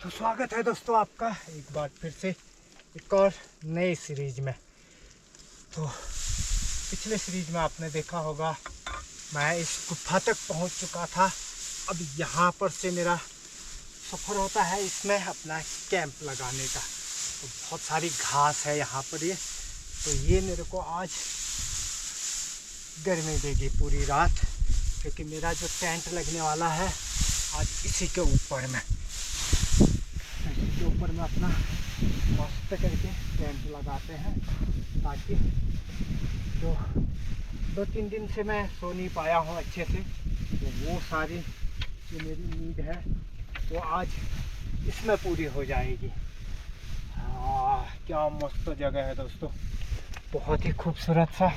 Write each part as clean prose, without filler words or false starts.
तो स्वागत है दोस्तों आपका एक बार फिर से एक और नई सीरीज में। तो पिछले सीरीज में आपने देखा होगा मैं इस गुफा तक पहुंच चुका था। अब यहाँ पर से मेरा सफ़र होता है इसमें अपना कैंप लगाने का। तो बहुत सारी घास है यहाँ पर ये मेरे को आज गर्मी देगी पूरी रात, क्योंकि मेरा जो टेंट लगने वाला है आज इसी के ऊपर में अपना मस्त करके टेंट लगाते हैं, ताकि जो 2-3 दिन से मैं सो नहीं पाया हूँ अच्छे से, तो वो सारी जो मेरी नीड है वो आज इसमें पूरी हो जाएगी। क्या मस्त जगह है दोस्तों, बहुत ही खूबसूरत सा।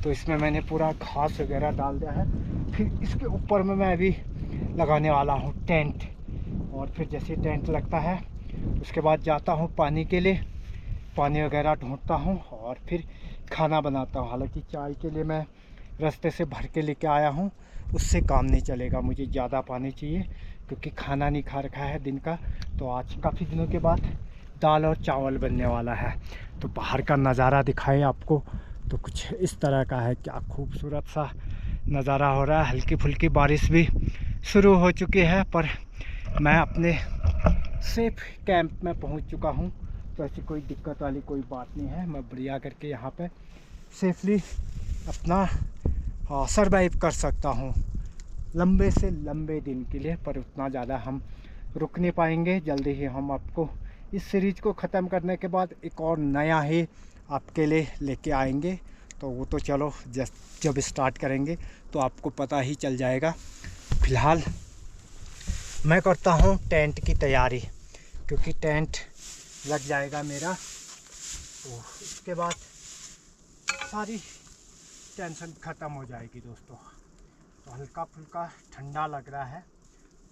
तो इसमें मैंने पूरा घास वगैरह डाल दिया है। फिर इसके ऊपर में मैं अभी लगाने वाला हूँ टेंट, और फिर जैसे टेंट लगता है उसके बाद जाता हूँ पानी के लिए, पानी वगैरह ढूंढता हूँ और फिर खाना बनाता हूँ। हालांकि चाय के लिए मैं रास्ते से भर के लेके आया हूँ, उससे काम नहीं चलेगा, मुझे ज़्यादा पानी चाहिए क्योंकि खाना नहीं खा रखा है दिन का। तो आज काफ़ी दिनों के बाद दाल और चावल बनने वाला है। तो बाहर का नज़ारा दिखाएं आपको, तो कुछ इस तरह का है। क्या खूबसूरत सा नज़ारा हो रहा है। हल्की फुल्की बारिश भी शुरू हो चुकी है, पर मैं अपने सेफ कैंप में पहुंच चुका हूं, तो ऐसी कोई दिक्कत वाली कोई बात नहीं है। मैं बढ़िया करके यहां पे सेफली अपना सरवाइव कर सकता हूं लंबे से लंबे दिन के लिए। पर उतना ज़्यादा हम रुक नहीं पाएंगे। जल्दी ही हम आपको इस सीरीज़ को ख़त्म करने के बाद एक और नया ही आपके लिए लेके आएंगे। तो वो तो चलो जब स्टार्ट करेंगे तो आपको पता ही चल जाएगा। फ़िलहाल मैं करता हूँ टेंट की तैयारी, क्योंकि टेंट लग जाएगा मेरा, तो इसके बाद सारी टेंशन ख़त्म हो जाएगी दोस्तों। तो हल्का फुल्का ठंडा लग रहा है,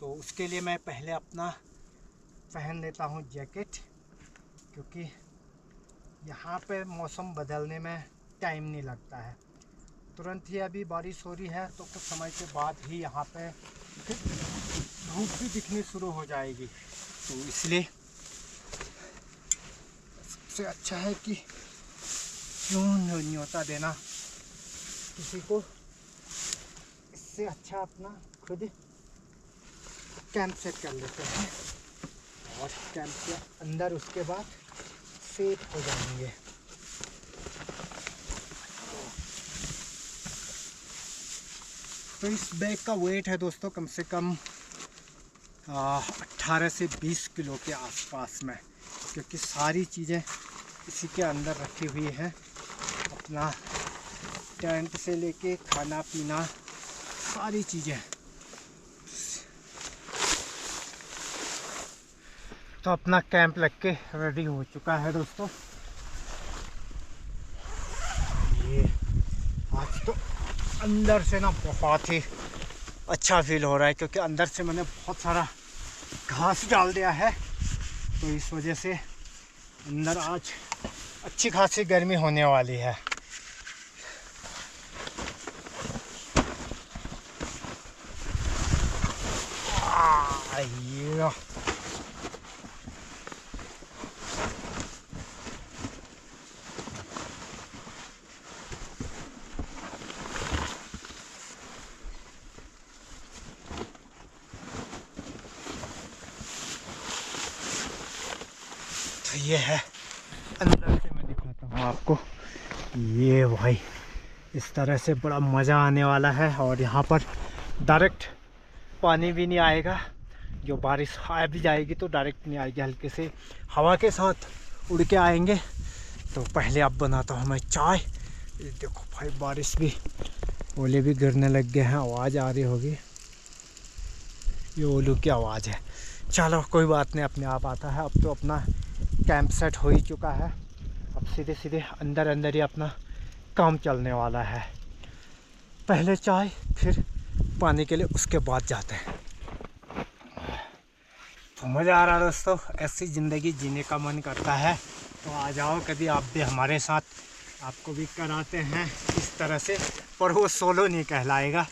तो उसके लिए मैं पहले अपना पहन लेता हूँ जैकेट, क्योंकि यहाँ पे मौसम बदलने में टाइम नहीं लगता है। तुरंत ही अभी बारिश हो रही है, तो कुछ समय के बाद ही यहाँ पे धूप भी दिखनी शुरू हो जाएगी। तो इसलिए सबसे अच्छा है कि क्यों न्योता देना किसी को, इससे अच्छा अपना खुद कैंप सेट कर लेते हैं और कैंप के अंदर उसके बाद सेफ हो जाएंगे। तो इस बैग का वेट है दोस्तों कम से कम 18 से 20 किलो के आसपास में, क्योंकि सारी चीज़ें इसी के अंदर रखी हुई हैं। अपना टेंट से लेके खाना पीना सारी चीज़ें। तो अपना कैंप लग के रेडी हो चुका है दोस्तों। ये आज तो अंदर से ना बहुत ही अच्छा फील हो रहा है, क्योंकि अंदर से मैंने बहुत सारा घास डाल दिया है, तो इस वजह से अंदर आज अच्छी खासी गर्मी होने वाली है। ये तो ये है अंदर से, मैं दिखाता हूँ आपको। ये भाई इस तरह से बड़ा मज़ा आने वाला है, और यहाँ पर डायरेक्ट पानी भी नहीं आएगा। जो बारिश आ भी जाएगी तो डायरेक्ट नहीं आएगी, हल्के से हवा के साथ उड़ के आएंगे। तो पहले अब बनाता हूँ मैं चाय। ये देखो भाई बारिश भी, ओले भी गिरने लग गए हैं, आवाज़ आ रही होगी, ये ओलू की आवाज़ है। चलो कोई बात नहीं, अपने आप आता है। अब तो अपना कैंप सेट हो ही चुका है, अब सीधे सीधे अंदर ही अपना काम चलने वाला है। पहले चाय फिर पानी के लिए, उसके बाद जाते हैं। तो मज़ा आ रहा है दोस्तों, ऐसी ज़िंदगी जीने का मन करता है। तो आ जाओ कभी आप भी हमारे साथ, आपको भी कराते हैं इस तरह से। पर वो सोलो नहीं कहलाएगा,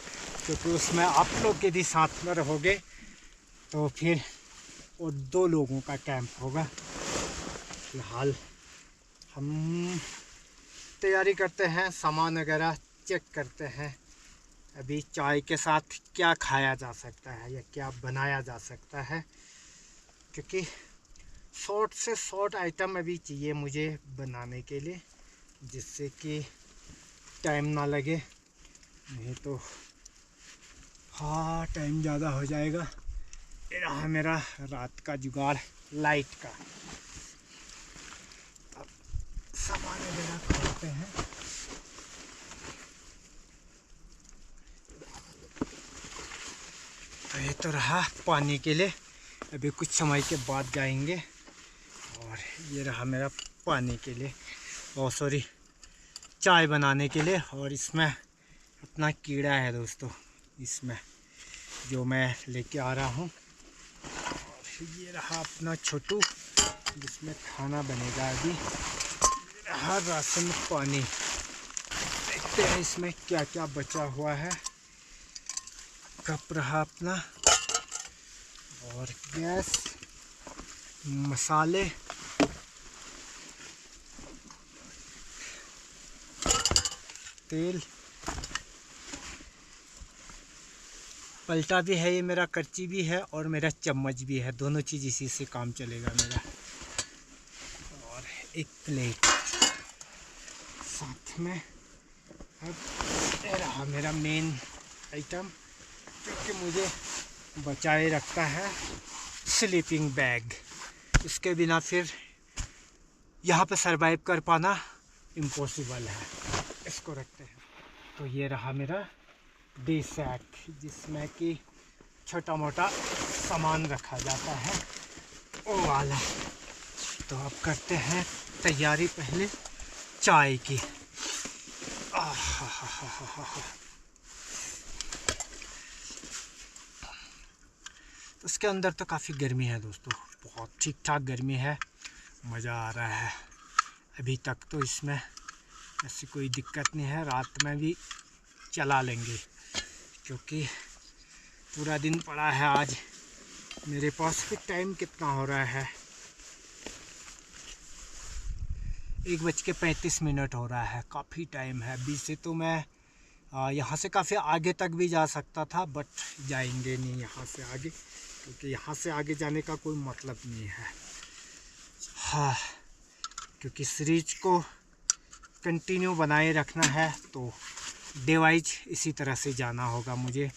क्योंकि उसमें आप लोग यदि साथ में रहोगे तो फिर और 2 लोगों का कैंप होगा। फिलहाल हम तैयारी करते हैं, सामान वगैरह चेक करते हैं। अभी चाय के साथ क्या खाया जा सकता है या क्या बनाया जा सकता है, क्योंकि शॉर्ट से शॉर्ट आइटम अभी चाहिए मुझे बनाने के लिए, जिससे कि टाइम ना लगे, नहीं तो हाँ टाइम ज़्यादा हो जाएगा। ये रहा मेरा रात का जुगाड़ लाइट का। अब सामान वगैरह खोलते हैं। तो ये तो रहा पानी के लिए, अभी कुछ समय के बाद जाएंगे। और ये रहा मेरा पानी के लिए, और सॉरी चाय बनाने के लिए। और इसमें अपना कीड़ा है दोस्तों, इसमें जो मैं लेके आ रहा हूँ। और ये रहा अपना छोटू, जिसमें खाना बनेगा अभी। ये रहा राशन पानी, देखते हैं इसमें क्या क्या बचा हुआ है। कप रहा अपना, और गैस, मसाले, तेल, पलटा भी है, ये मेरा करची भी है और मेरा चम्मच भी है, दोनों चीज़ इसी से काम चलेगा मेरा। और एक प्लेट साथ में। अब ये रहा मेरा मेन आइटम, क्योंकि मुझे बचाए रखता है, स्लीपिंग बैग। इसके बिना फिर यहाँ पे सरवाइव कर पाना इम्पॉसिबल है। इसको रखते हैं। तो ये रहा मेरा डे सैक, जिसमें कि छोटा मोटा सामान रखा जाता है, वो वाला। तो अब करते हैं तैयारी पहले चाय की। उसके अंदर तो काफ़ी गर्मी है दोस्तों, बहुत ठीक ठाक गर्मी है, मज़ा आ रहा है। अभी तक तो इसमें ऐसी कोई दिक्कत नहीं है, रात में भी चला लेंगे, क्योंकि पूरा दिन पड़ा है आज मेरे पास। फिर टाइम कितना हो रहा है, 1:35 हो रहा है, काफ़ी टाइम है। अभी से तो मैं यहाँ से काफ़ी आगे तक भी जा सकता था, बट जाएंगे नहीं यहाँ से आगे, क्योंकि यहाँ से आगे जाने का कोई मतलब नहीं है। हाँ, क्योंकि सीरीज को कंटिन्यू बनाए रखना है, तो डे वाइज इसी तरह से जाना होगा मुझे,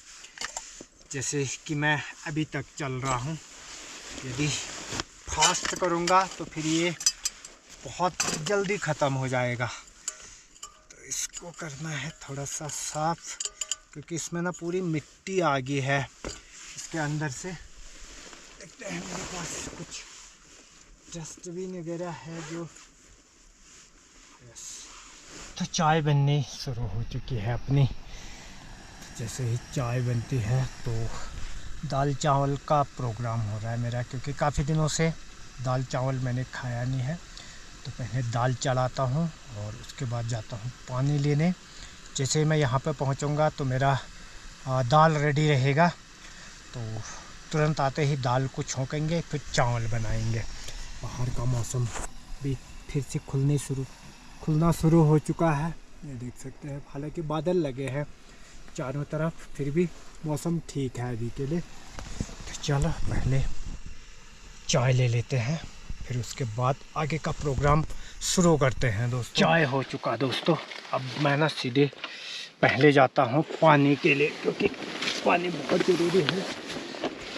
जैसे कि मैं अभी तक चल रहा हूँ। यदि फास्ट करूँगा तो फिर ये बहुत जल्दी ख़त्म हो जाएगा। तो इसको करना है थोड़ा सा साफ़, क्योंकि इसमें ना पूरी मिट्टी आ गई है इसके अंदर से। देखते हैं मेरे पास कुछ डस्टबिन वगैरह है जो। यस, तो चाय बननी शुरू हो चुकी है अपनी। जैसे ही चाय बनती है तो दाल चावल का प्रोग्राम हो रहा है मेरा, क्योंकि काफ़ी दिनों से दाल चावल मैंने खाया नहीं है। तो पहले दाल चढ़ाता हूँ और उसके बाद जाता हूँ पानी लेने। जैसे ही मैं यहाँ पे पहुँचूँगा तो मेरा दाल रेडी रहेगा, तो तुरंत आते ही दाल को छौंकेंगे, फिर चावल बनाएंगे। बाहर का मौसम भी फिर से खुलना शुरू हो चुका है, ये देख सकते हैं। हालांकि बादल लगे हैं चारों तरफ, फिर भी मौसम ठीक है अभी के लिए। तो चलो पहले चाय ले लेते हैं, फिर उसके बाद आगे का प्रोग्राम शुरू करते हैं दोस्तों। चाय हो चुका दोस्तों, अब मैं ना सीधे पहले जाता हूँ पानी के लिए, क्योंकि पानी बहुत ज़रूरी है।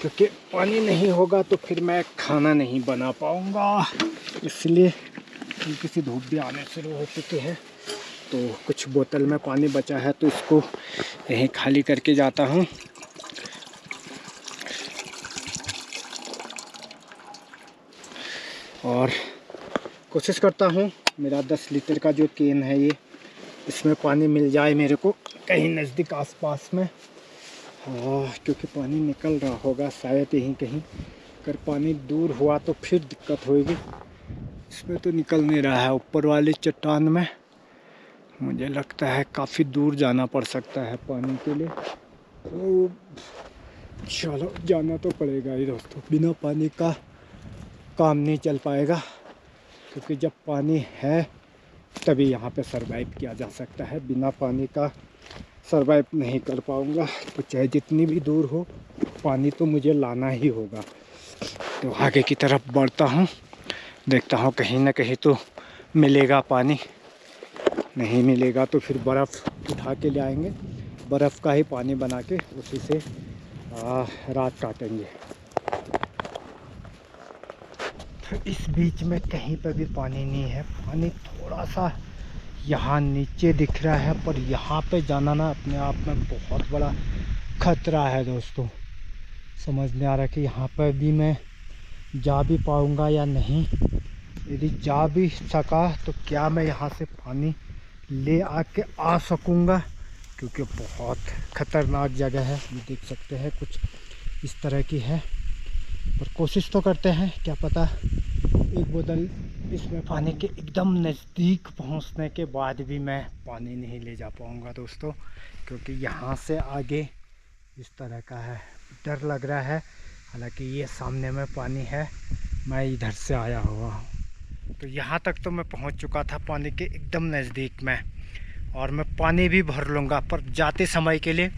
क्योंकि पानी नहीं होगा तो फिर मैं खाना नहीं बना पाऊँगा। इसलिए हल्की सी धूप भी आने शुरू हो चुकी है, तो कुछ बोतल में पानी बचा है, तो इसको यहीं खाली करके जाता हूँ। और कोशिश करता हूँ मेरा 10 लीटर का जो कैन है ये, इसमें पानी मिल जाए मेरे को कहीं नज़दीक आसपास में। क्योंकि पानी निकल रहा होगा शायद यहीं कहीं। अगर पानी दूर हुआ तो फिर दिक्कत होगी। इसमें तो निकल नहीं रहा है। ऊपर वाली चट्टान में मुझे लगता है काफ़ी दूर जाना पड़ सकता है पानी के लिए। तो चलो जाना तो पड़ेगा ही दोस्तों, बिना पानी का काम नहीं चल पाएगा, क्योंकि जब पानी है तभी यहाँ पे सरवाइव किया जा सकता है। बिना पानी का सरवाइव नहीं कर पाऊँगा, तो चाहे जितनी भी दूर हो पानी तो मुझे लाना ही होगा। तो आगे की तरफ बढ़ता हूँ, देखता हूँ कहीं ना कहीं तो मिलेगा पानी, नहीं मिलेगा तो फिर बर्फ़ उठा के ले आएंगे, बर्फ़ का ही पानी बना के उसी से रात काटेंगे। तो इस बीच में कहीं पर भी पानी नहीं है, पानी थोड़ा सा यहाँ नीचे दिख रहा है, पर यहाँ पे जाना ना अपने आप में बहुत बड़ा खतरा है दोस्तों। समझ नहीं आ रहा कि यहाँ पर भी मैं जा भी पाऊँगा या नहीं। यदि जा भी सका तो क्या मैं यहाँ से पानी ले आके आ सकूँगा, क्योंकि बहुत ख़तरनाक जगह है। ये देख सकते हैं कुछ इस तरह की है, पर कोशिश तो करते हैं, क्या पता एक बोतल इसमें पानी के एकदम नज़दीक पहुंचने के बाद भी मैं पानी नहीं ले जा पाऊंगा दोस्तों, क्योंकि यहाँ से आगे इस तरह का है, डर लग रहा है। हालांकि ये सामने में पानी है, मैं इधर से आया हुआ हूँ, तो यहाँ तक तो मैं पहुँच चुका था पानी के एकदम नज़दीक में, और मैं पानी भी भर लूँगा, पर जाते समय के लिए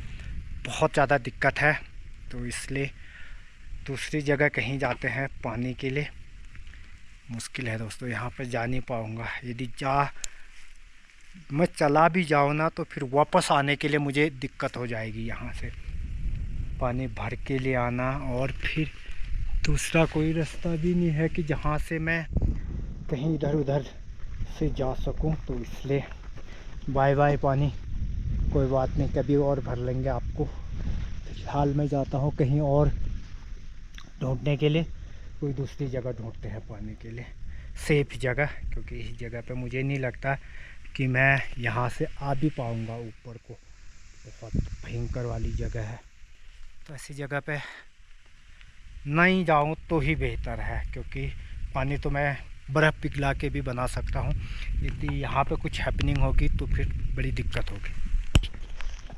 बहुत ज़्यादा दिक्कत है, तो इसलिए दूसरी जगह कहीं जाते हैं पानी के लिए। मुश्किल है दोस्तों, यहाँ पर जा नहीं पाऊँगा। यदि मैं चला भी जाऊँ ना तो फिर वापस आने के लिए मुझे दिक्कत हो जाएगी, यहाँ से पानी भर के लिए आना, और फिर दूसरा कोई रास्ता भी नहीं है कि जहाँ से मैं कहीं इधर उधर से जा सकूं। तो इसलिए बाय बाय पानी, कोई बात नहीं, कभी और भर लेंगे आपको। फिलहाल मैं जाता हूं कहीं और ढूंढने के लिए, कोई दूसरी जगह ढूंढते हैं पानी के लिए, सेफ जगह, क्योंकि इस जगह पे मुझे नहीं लगता कि मैं यहाँ से आ भी पाऊँगा ऊपर को, बहुत भयंकर वाली जगह है। तो ऐसी जगह पे नहीं जाऊँ तो ही बेहतर है, क्योंकि पानी तो मैं बर्फ़ पिघला के भी बना सकता हूँ। यदि यहाँ पे कुछ हैपनिंग होगी तो फिर बड़ी दिक्कत होगी।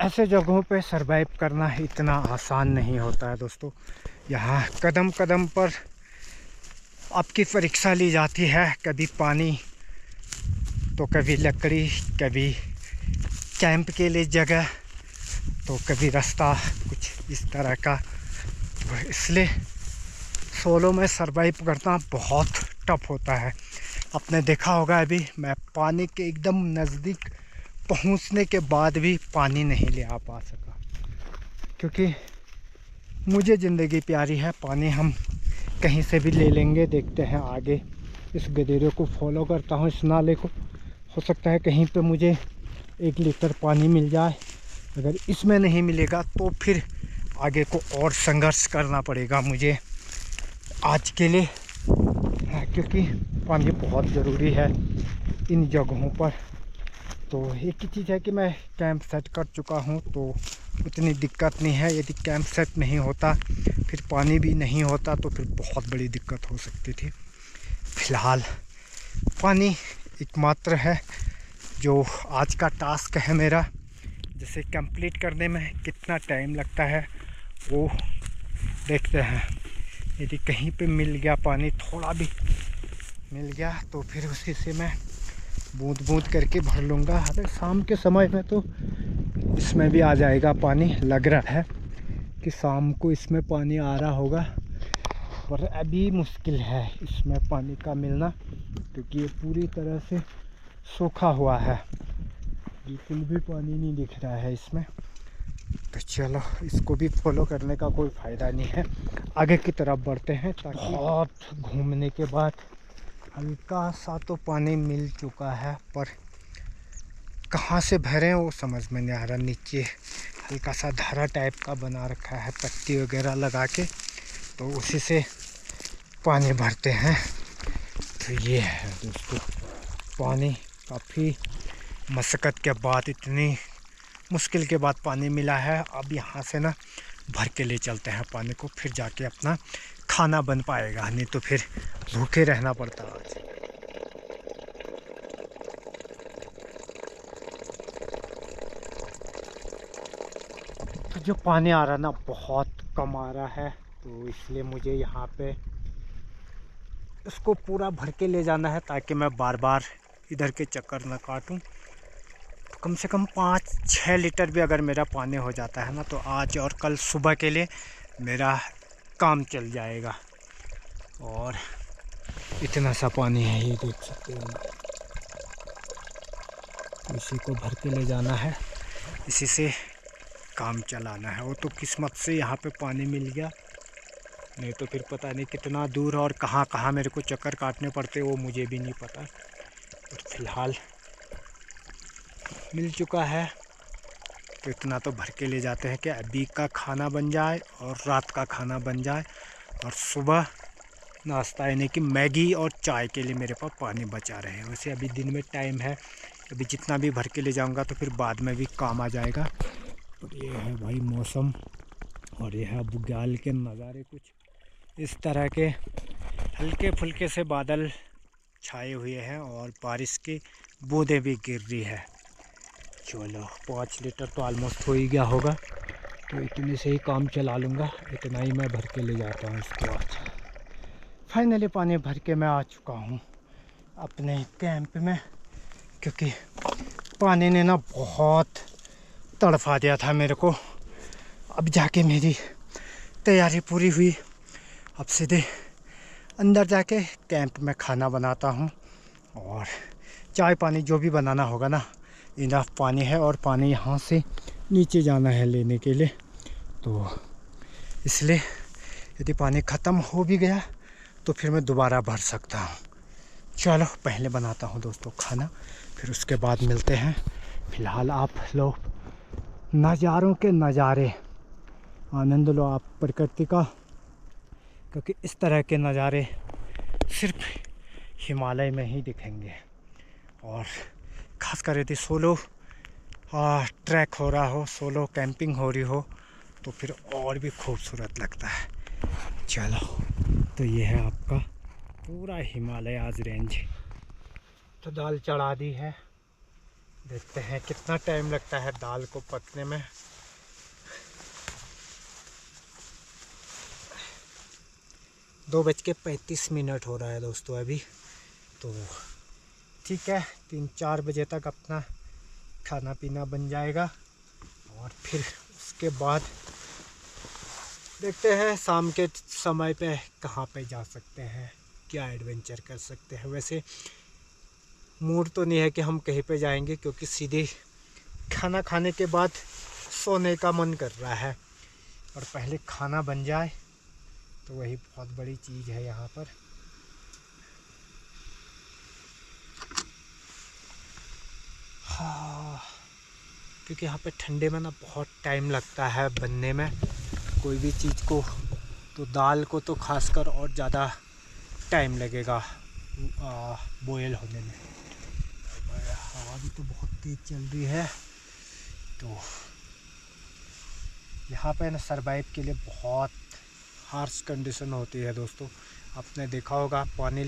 ऐसे जगहों पे सरवाइव करना इतना आसान नहीं होता है दोस्तों। यहाँ कदम कदम पर आपकी परीक्षा ली जाती है, कभी पानी तो कभी लकड़ी, कभी कैंप के लिए जगह, तो कभी रास्ता कुछ इस तरह का। इसलिए सोलो में सरवाइव करना बहुत टफ होता है। आपने देखा होगा अभी मैं पानी के एकदम नज़दीक पहुंचने के बाद भी पानी नहीं ले आ पा सका, क्योंकि मुझे ज़िंदगी प्यारी है। पानी हम कहीं से भी ले लेंगे। देखते हैं आगे, इस गधेरे को फॉलो करता हूँ, इस नाले को, हो सकता है कहीं पे मुझे 1 लीटर पानी मिल जाए। अगर इसमें नहीं मिलेगा तो फिर आगे को और संघर्ष करना पड़ेगा मुझे आज के लिए, क्योंकि पानी बहुत ज़रूरी है इन जगहों पर। तो एक ही चीज़ है कि मैं कैंप सेट कर चुका हूँ, तो उतनी दिक्कत नहीं है। यदि कैंप सेट नहीं होता, फिर पानी भी नहीं होता, तो फिर बहुत बड़ी दिक्कत हो सकती थी। फ़िलहाल पानी एकमात्र है जो आज का टास्क है मेरा, जिसे कंप्लीट करने में कितना टाइम लगता है वो देखते हैं। यदि कहीं पे मिल गया पानी, थोड़ा भी मिल गया, तो फिर उसी से मैं बूंद बूंद करके भर लूँगा। अगर शाम के समय में तो इसमें भी आ जाएगा पानी, लग रहा है कि शाम को इसमें पानी आ रहा होगा, पर अभी मुश्किल है इसमें पानी का मिलना, क्योंकि ये पूरी तरह से सूखा हुआ है, बिल्कुल भी पानी नहीं दिख रहा है इसमें। तो चलो, इसको भी फॉलो करने का कोई फ़ायदा नहीं है, आगे की तरफ बढ़ते हैं। ताकि बहुत घूमने के बाद हल्का सा तो पानी मिल चुका है, पर कहाँ से भरें वो समझ में नहीं आ रहा। नीचे हल्का सा धारा टाइप का बना रखा है पत्ती वगैरह लगा के, तो उसी से पानी भरते हैं। तो ये है दोस्तों, पानी काफ़ी मशक्क़त के बाद, इतनी मुश्किल के बाद पानी मिला है। अब यहाँ से ना भर के ले चलते हैं पानी को, फिर जाके अपना खाना बन पाएगा, नहीं तो फिर भूखे रहना पड़ता आज। तो जो पानी आ रहा ना बहुत कम आ रहा है, तो इसलिए मुझे यहाँ पे इसको पूरा भर के ले जाना है ताकि मैं बार बार इधर के चक्कर ना काटूं। तो कम से कम 5-6 लीटर भी अगर मेरा पानी हो जाता है ना, तो आज और कल सुबह के लिए मेरा काम चल जाएगा। और इतना सा पानी है, ये देख सकते हैं। इसी को भर के ले जाना है, इसी से काम चलाना है। वो तो किस्मत से यहाँ पे पानी मिल गया, नहीं तो फिर पता नहीं कितना दूर और कहाँ कहाँ मेरे को चक्कर काटने पड़ते, वो मुझे भी नहीं पता। और फिलहाल मिल चुका है, तो इतना तो भर के ले जाते हैं कि अभी का खाना बन जाए और रात का खाना बन जाए, और सुबह नाश्ता यानी कि मैगी और चाय के लिए मेरे पास पानी बचा रहे हैं। वैसे अभी दिन में टाइम है, अभी जितना भी भर के ले जाऊंगा तो फिर बाद में भी काम आ जाएगा। और ये है भाई मौसम, और ये है बुग्याल के नज़ारे। कुछ इस तरह के हल्के फुल्के से बादल छाए हुए हैं और बारिश की बूंदें भी गिर रही है। चलो 5 लीटर तो ऑलमोस्ट हो ही गया होगा, तो इतने से ही काम चला लूँगा। इतना ही मैं भर के ले जाता हूँ। इसके बाद फाइनली पानी भर के मैं आ चुका हूँ अपने कैंप में, क्योंकि पानी ने ना बहुत तड़फा दिया था मेरे को। अब जाके मेरी तैयारी पूरी हुई, अब सीधे अंदर जाके कैंप में खाना बनाता हूँ, और चाय पानी जो भी बनाना होगा ना, इनफ पानी है। और पानी यहाँ से नीचे जाना है लेने के लिए, तो इसलिए यदि पानी ख़त्म हो भी गया तो फिर मैं दोबारा भर सकता हूँ। चलो पहले बनाता हूँ दोस्तों खाना, फिर उसके बाद मिलते हैं। फ़िलहाल आप लोग नज़ारों के नज़ारे आनंद लो आप प्रकृति का, क्योंकि इस तरह के नज़ारे सिर्फ हिमालय में ही दिखेंगे। और ख़ासकर यदि सोलो ट्रैक हो रहा हो, सोलो कैंपिंग हो रही हो, तो फिर और भी खूबसूरत लगता है। चलो, तो ये है आपका पूरा हिमालय आज रेंज। तो दाल चढ़ा दी है, देखते हैं कितना टाइम लगता है दाल को पकने में। दो 2:35 हो रहा है दोस्तों अभी, तो ठीक है, 3-4 बजे तक अपना खाना पीना बन जाएगा। और फिर उसके बाद देखते हैं शाम के समय पे कहाँ पे जा सकते हैं, क्या एडवेंचर कर सकते हैं। वैसे मूड तो नहीं है कि हम कहीं पे जाएंगे, क्योंकि सीधे खाना खाने के बाद सोने का मन कर रहा है, और पहले खाना बन जाए तो वही बहुत बड़ी चीज़ है यहाँ पर। हाँ, क्योंकि यहाँ पे ठंडे में ना बहुत टाइम लगता है बनने में कोई भी चीज़ को, तो दाल को तो खासकर और ज़्यादा टाइम लगेगा बॉयल होने में। हवा भी तो बहुत तेज़ चल रही है, तो यहाँ पे ना सरवाइव के लिए बहुत हार्श कंडीशन होती है दोस्तों। आपने देखा होगा पानी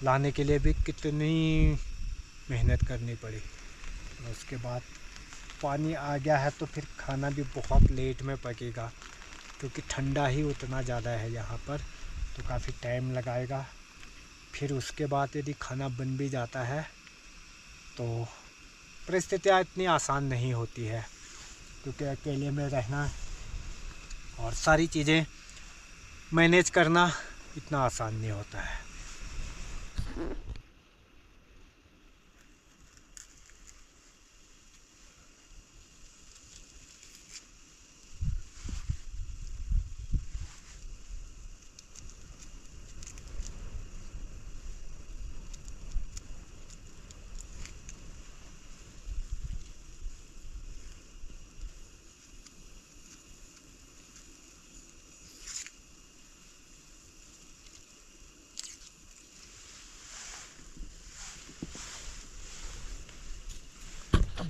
लाने के लिए भी कितनी मेहनत करनी पड़ी, और उसके बाद पानी आ गया है तो फिर खाना भी बहुत लेट में पकेगा, क्योंकि ठंडा ही उतना ज़्यादा है यहाँ पर, तो काफ़ी टाइम लगाएगा। फिर उसके बाद यदि खाना बन भी जाता है तो परिस्थितियाँ इतनी आसान नहीं होती है, क्योंकि अकेले में रहना और सारी चीज़ें मैनेज करना इतना आसान नहीं होता है।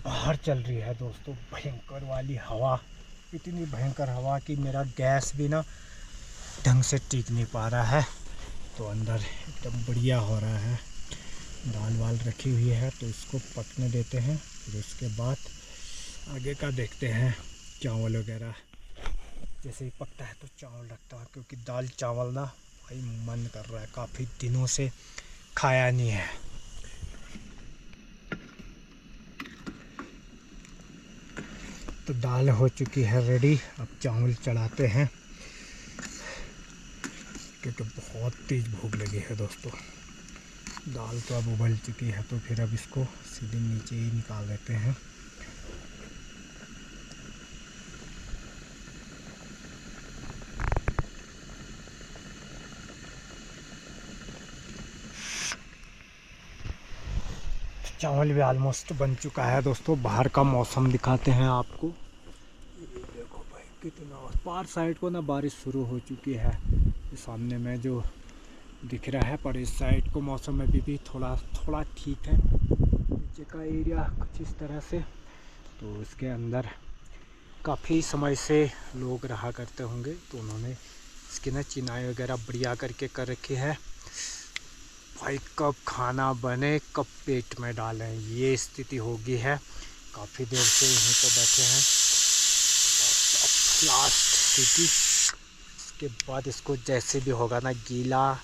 बाहर चल रही है दोस्तों भयंकर वाली हवा, इतनी भयंकर हवा कि मेरा गैस भी ना ढंग से टिक नहीं पा रहा है। तो अंदर एकदम बढ़िया हो रहा है, दाल वाल रखी हुई है, तो इसको पकने देते हैं, फिर उसके बाद आगे का देखते हैं चावल वगैरह। जैसे ही पकता है तो चावल रखता हूँ, क्योंकि दाल चावल ना भाई मन कर रहा है, काफ़ी दिनों से खाया नहीं है। तो दाल हो चुकी है रेडी, अब चावल चढ़ाते हैं, क्योंकि बहुत तेज़ भूख लगी है दोस्तों। दाल तो अब उबल चुकी है, तो फिर अब इसको सीधे नीचे ही निकाल देते हैं। चावल भी ऑलमोस्ट बन चुका है दोस्तों। बाहर का मौसम दिखाते हैं आपको। ये देखो भाई कितना, पार साइड को ना बारिश शुरू हो चुकी है, सामने में जो दिख रहा है, पर इस साइड को मौसम अभी भी थोड़ा थोड़ा ठीक है। नीचे का एरिया कुछ इस तरह से, तो इसके अंदर काफ़ी समय से लोग रहा करते होंगे, तो उन्होंने इसकी ना चिनाई वगैरह बढ़िया करके कर रखी है। भाई कब खाना बने कब पेट में डालें, ये स्थिति होगी है। काफ़ी देर से यहीं पर बैठे हैं, लास्ट स्थिति। इसके बाद इसको जैसे भी होगा ना, गीला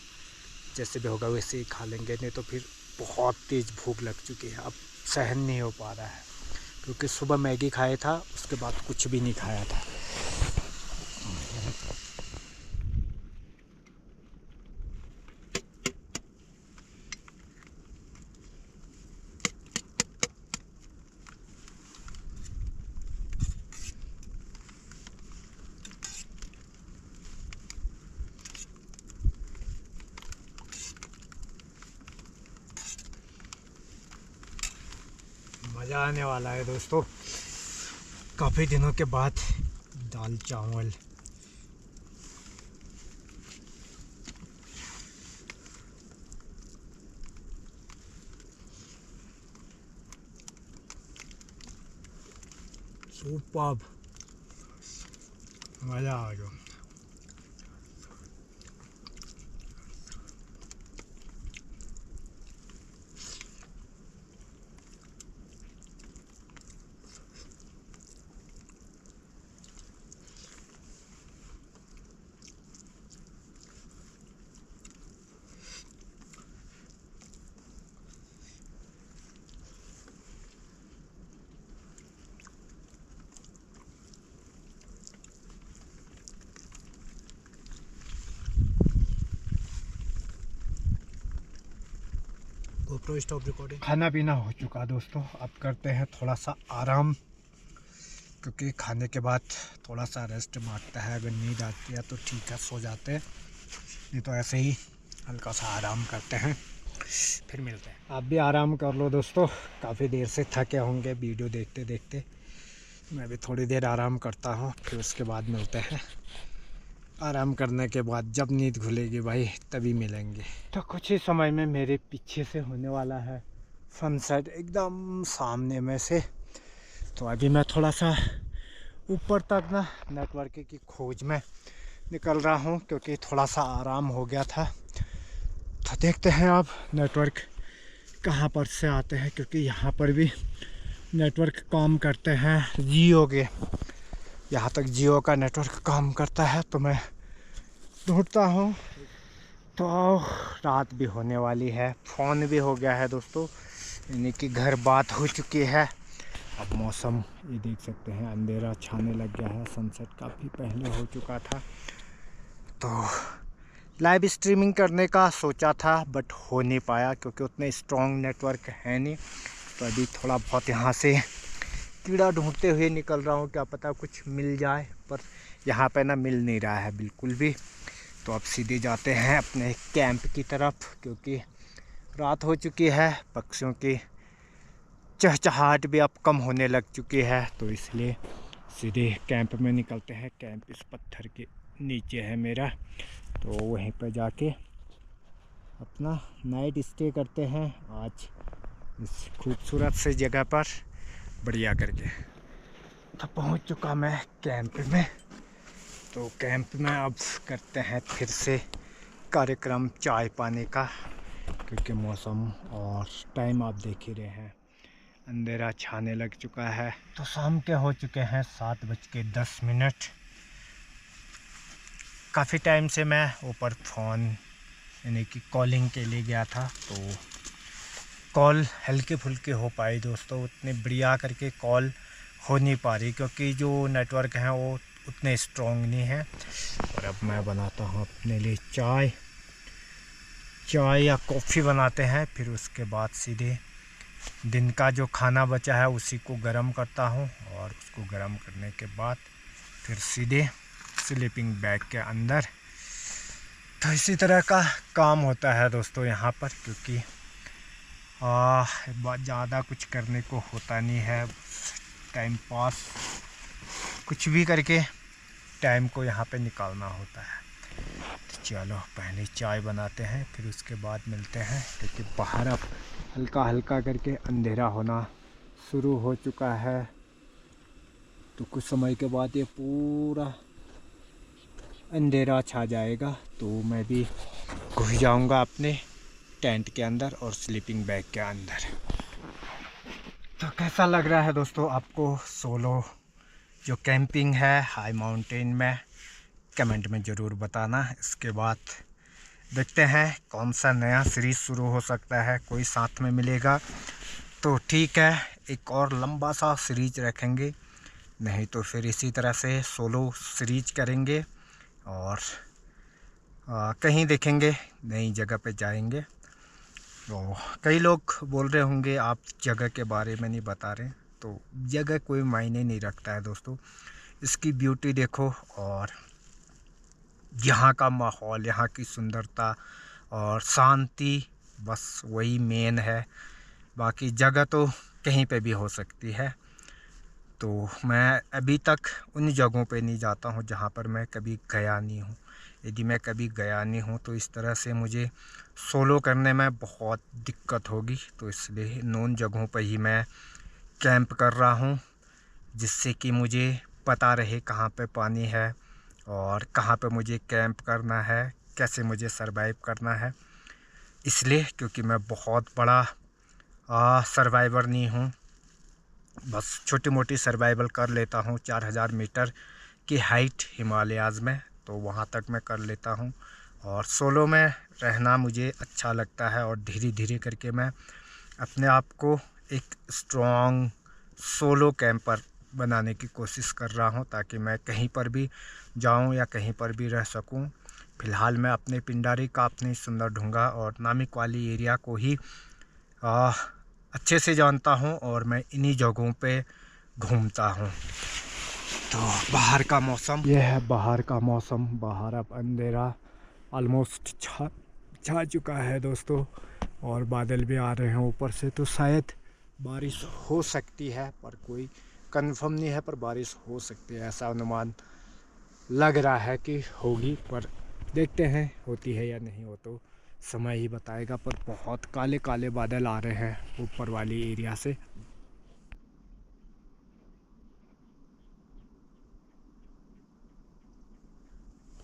जैसे भी होगा वैसे ही खा लेंगे, नहीं तो फिर बहुत तेज़ भूख लग चुकी है, अब सहन नहीं हो पा रहा है। क्योंकि सुबह मैगी खाया था, उसके बाद कुछ भी नहीं खाया था। मज़ा आने वाला है दोस्तों, काफ़ी दिनों के बाद दाल चावल। सुपर्ब, मज़ा आ गया। GoPro stop recording. खाना पीना हो चुका दोस्तों, अब करते हैं थोड़ा सा आराम, क्योंकि खाने के बाद थोड़ा सा रेस्ट मांगता है। अगर नींद आती है तो ठीक है, सो जाते हैं, नहीं तो ऐसे ही हल्का सा आराम करते हैं, फिर मिलते हैं। आप भी आराम कर लो दोस्तों, काफ़ी देर से थके होंगे वीडियो देखते देखते। मैं भी थोड़ी देर आराम करता हूँ, फिर उसके बाद मिलते हैं। आराम करने के बाद जब नींद खुलेगी भाई तभी मिलेंगे। तो कुछ ही समय में मेरे पीछे से होने वाला है सनसेट, एकदम सामने में से। तो अभी मैं थोड़ा सा ऊपर तक ना नेटवर्क की खोज में निकल रहा हूँ, क्योंकि थोड़ा सा आराम हो गया था। तो देखते हैं अब नेटवर्क कहाँ पर से आते हैं, क्योंकि यहाँ पर भी नेटवर्क काम करते हैं जियो के। यहाँ तक जियो का नेटवर्क काम करता है, तो मैं ढूंढता हूँ। तो रात भी होने वाली है, फ़ोन भी हो गया है दोस्तों, यानी कि घर बात हो चुकी है। अब मौसम ये देख सकते हैं, अंधेरा छाने लग गया है, सनसेट काफ़ी पहले हो चुका था। तो लाइव स्ट्रीमिंग करने का सोचा था, बट हो नहीं पाया, क्योंकि उतने स्ट्रॉन्ग नेटवर्क है नहीं। तो अभी थोड़ा बहुत यहाँ से कीड़ा ढूंढते हुए निकल रहा हूँ, क्या पता कुछ मिल जाए, पर यहाँ पे ना मिल नहीं रहा है बिल्कुल भी। तो अब सीधे जाते हैं अपने कैंप की तरफ, क्योंकि रात हो चुकी है, पक्षियों की चहचहाट भी अब कम होने लग चुकी है। तो इसलिए सीधे कैंप में निकलते हैं। कैंप इस पत्थर के नीचे है मेरा, तो वहीं पर जाके अपना नाइट स्टे करते हैं आज इस खूबसूरत से जगह पर बढ़िया करके। तो पहुंच चुका मैं कैंप में। तो कैंप में अब करते हैं फिर से कार्यक्रम चाय पानी का, क्योंकि मौसम और टाइम आप देख ही रहे हैं, अंधेरा छाने लग चुका है। तो शाम के हो चुके हैं 7:10। काफ़ी टाइम से मैं ऊपर फ़ोन यानी कि कॉलिंग के लिए गया था, तो कॉल हल्के फुल्के हो पाई दोस्तों, उतने बढ़िया करके कॉल हो नहीं पा रही क्योंकि जो नेटवर्क हैं वो उतने स्ट्रॉन्ग नहीं हैं। और अब मैं बनाता हूँ अपने लिए चाय या कॉफ़ी बनाते हैं, फिर उसके बाद सीधे दिन का जो खाना बचा है उसी को गरम करता हूँ, और उसको गरम करने के बाद फिर सीधे स्लीपिंग बैग के अंदर। तो इसी तरह का काम होता है दोस्तों यहाँ पर, क्योंकि बहुत ज़्यादा कुछ करने को होता नहीं है, टाइम पास कुछ भी करके टाइम को यहाँ पे निकालना होता है। तो चलो पहले चाय बनाते हैं, फिर उसके बाद मिलते हैं, क्योंकि बाहर अब हल्का हल्का करके अंधेरा होना शुरू हो चुका है। तो कुछ समय के बाद ये पूरा अंधेरा छा जाएगा, तो मैं भी घुस जाऊंगा अपने टेंट के अंदर और स्लीपिंग बैग के अंदर। तो कैसा लग रहा है दोस्तों आपको सोलो जो कैंपिंग है हाई माउंटेन में, कमेंट में ज़रूर बताना। इसके बाद देखते हैं कौन सा नया सीरीज़ शुरू हो सकता है, कोई साथ में मिलेगा तो ठीक है, एक और लंबा सा सीरीज रखेंगे, नहीं तो फिर इसी तरह से सोलो सीरीज करेंगे और कहीं देखेंगे, नई जगह पे जाएंगे। तो कई लोग बोल रहे होंगे आप जगह के बारे में नहीं बता रहे, तो जगह कोई मायने नहीं रखता है दोस्तों, इसकी ब्यूटी देखो और यहाँ का माहौल, यहाँ की सुंदरता और शांति, बस वही मेन है। बाकी जगह तो कहीं पे भी हो सकती है। तो मैं अभी तक उन जगहों पे नहीं जाता हूँ जहाँ पर मैं कभी गया नहीं हूँ। यदि मैं कभी गया नहीं हूँ तो इस तरह से मुझे सोलो करने में बहुत दिक्कत होगी, तो इसलिए नोन जगहों पर ही मैं कैंप कर रहा हूँ, जिससे कि मुझे पता रहे कहाँ पे पानी है और कहाँ पे मुझे कैंप करना है, कैसे मुझे सरवाइव करना है। इसलिए क्योंकि मैं बहुत बड़ा सर्वाइवर नहीं हूँ, बस छोटी मोटी सर्वाइवल कर लेता हूँ। 4000 मीटर की हाइट हिमालयाज़ में, तो वहाँ तक मैं कर लेता हूँ। और सोलो में रहना मुझे अच्छा लगता है, और धीरे धीरे करके मैं अपने आप को एक स्ट्रॉन्ग सोलो कैंपर बनाने की कोशिश कर रहा हूँ, ताकि मैं कहीं पर भी जाऊँ या कहीं पर भी रह सकूँ। फ़िलहाल मैं अपने पिंडारी का अपनी सुंदर ढूंगा और नामिक वाली एरिया को ही अच्छे से जानता हूँ, और मैं इन्हीं जगहों पे घूमता हूँ। तो बाहर का मौसम, यह है बाहर का मौसम। बाहर अब अंधेरा ऑलमोस्ट छा चुका है दोस्तों, और बादल भी आ रहे हैं ऊपर से, तो शायद बारिश हो सकती है, पर कोई कंफर्म नहीं है, पर बारिश हो सकती है, ऐसा अनुमान लग रहा है कि होगी, पर देखते हैं होती है या नहीं, हो तो समय ही बताएगा। पर बहुत काले काले बादल आ रहे हैं ऊपर वाली एरिया से।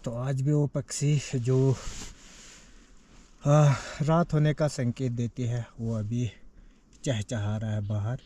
तो आज भी वो पक्षी जो रात होने का संकेत देती है, वो अभी चहचहा रहा है बाहर।